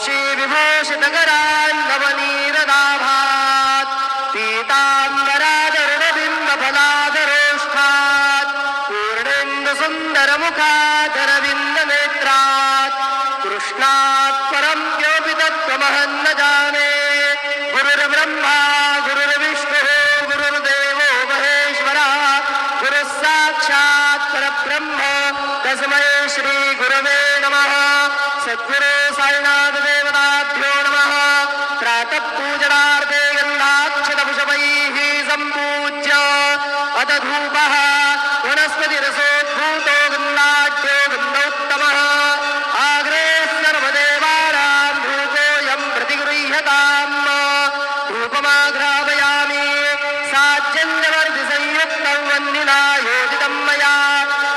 काञ्ची विभूषितकरान्नवनीरदाभात् पीताम्बरादरुणबिम्बफलादरोष्ठात् पूर्णेन्दुसुन्दरमुखादरविन्दनेत्रात् कृष्णात् परं योऽपि तत्त्वमहं न जाने गुरुर्ब्रह्मा गुरुर्विष्णुः गुरुर्देवो महेश्वरः गुरुः साक्षात् परब्रह्म तस्मै श्रीगुरवे नमः। सद्गुरु साईनाथ देवताभ्यो नमः। प्रातः पूजनार्थे गन्धाक्षतपुष्पैः सम्पूज्य अथ धूपः वनस्पतिरसोद्भूतो गन्धाढ्यो गन्धोत्तमः आग्रे सर्वदेवानां धूपोऽयं प्रतिगृह्यताम्। धूपमाघ्रापयामि साज्यञ्जवर्धिसंयुक्तं वह्निना योजितं मया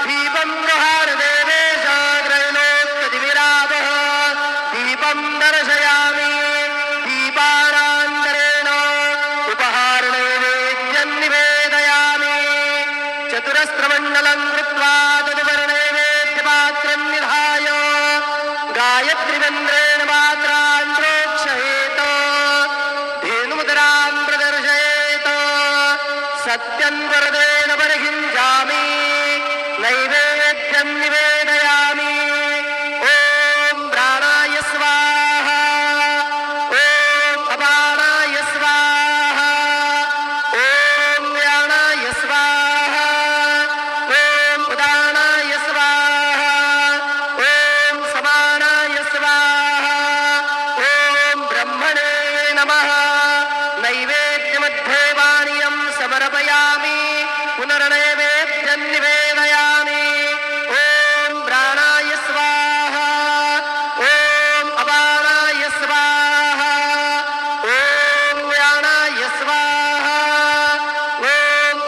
दीपं गृहाणदेवेश त्रैलोक्यतिविरावः दीपं दर्शयामि। दीपानान्तरेण उपहारनैवेद्यं निवेदयामि। चतुरस्रमण्डलं कृत्वा तदुपरिनैवेद्यपात्रं निधाय गायत्रीमन्त्रेण पात्रान् प्रोक्षयेत् धेनुमुद्रां प्रदर्शयेत्। सत्यं वरदेन परिहिञ्जामि नैवेद्यं निवेदयामि। ॐ प्राणाय स्वाहा ॐ अपानाय स्वाहा ॐ व्यानाय स्वाहा ॐ उदानाय स्वाहा ॐ समानाय स्वाहा ॐ ब्रह्मणे नमः। नैवेद्यमध्ये पानीयं समर्पयामि पुनर्नैवेद्यं निवेदयामि। ॐ प्राणाय स्वाहा ॐ अपानाय स्वाहा ॐ व्यानाय स्वाहा ॐ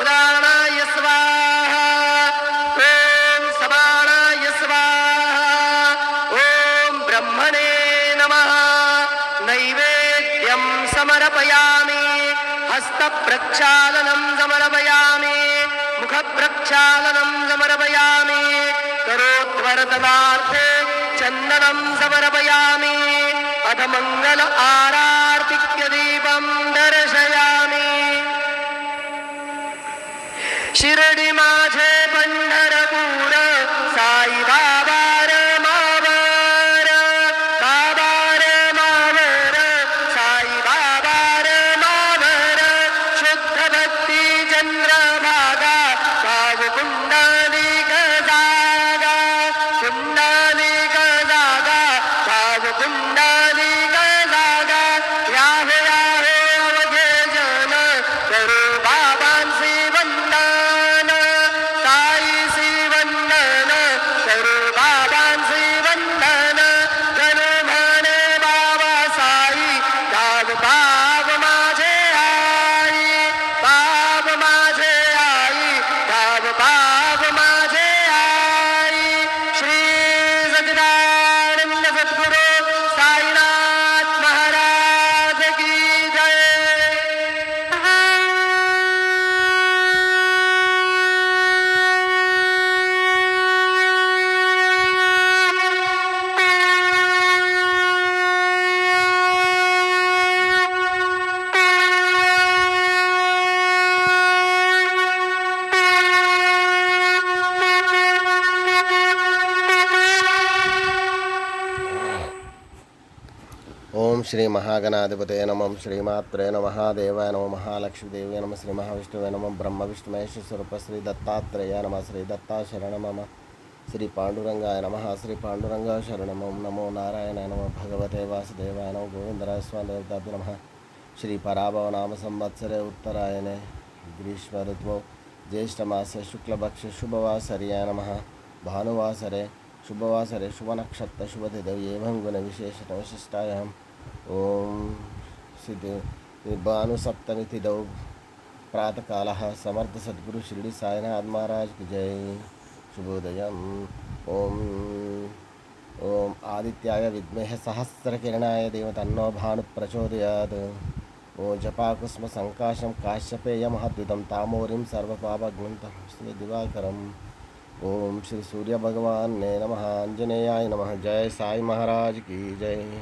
उदानाय स्वाहा ॐ समानाय स्वाहा ॐ ब्रह्मणे नमः। नैवेद्यं समर्पयामि। हस्तप्रक्षालनं समर्पयामि मुखप्रक्षालनं समर्पयामि करोत्वरतनार्थे चन्दनं समर्पयामि। अथ मङ्गल आरार्तिक्यदीपं दर्शयामि। शिर्डी माझे पंढरपूर साई बाबा रे मावर बाबा रे मावर साई बाबा रे मावर शुद्ध भक्ती चंद्रभागा भाव पुंडलिक जागा पुंडलिक जागा भाव पुंडलिक जागा याहे याहे अवघे जन करू बाबांसी वंदन ताईसी वंदन करू बाबांसी वंदन जणू म्हणे बाबा साई गाव बाब माझे आई बाब माझे आई गाव बाब माझे आई। श्री सच्चिदानंद सद्गुरु साईनाथ महाराज की जय। ओम श्री महागणाधिपतये नमः। श्रीमात्रे नमः। देवाय नमः। महालक्ष्मीदेव्यै नमः। श्री महाविष्णुवे नमः। ब्रह्म विष्णु महेश स्वरूप श्री दत्तात्रेयाय नमः। श्री दत्ता शरणं मम। श्री पांडुरंगाय नमः। श्री पांडुरंग शरणं मम। नमो नारायणाय नमः। भगवते वासुदेवाय नमः। गोविंदराय स्वादेवताभ्यो नमः। श्री पराभव नाम संवत्सरे उत्तरायणे ग्रीष्म ऋतुः ज्येष्ठमासे शुक्लपक्षे शुभवासर्याय नमः। भानुवासरे शुभवासरे शुभनक्षत्र शुभतिथौ एवं गुणविशेषण विशिष्टायां ओम सिद्धि भानुसप्तमी तिथौ प्रातःकालः समर्थ सद्गुरु शिरडी साईनाथ महाराज की जय। शुभोदयम्। ओम ओम आदित्याय विद्महे सहस्रकिरणाय धीमहि तन्नो भानुः प्रचोदयात्। ओम जपाकुस्म संकाशं काश्यपेय महद्युतं तामोरिं सर्वपापघ्नं श्री दिवाकरम्। ओम श्री सूर्य भगवान ने नमः। आंजनेयाय नमः। जय साई महाराज की जय।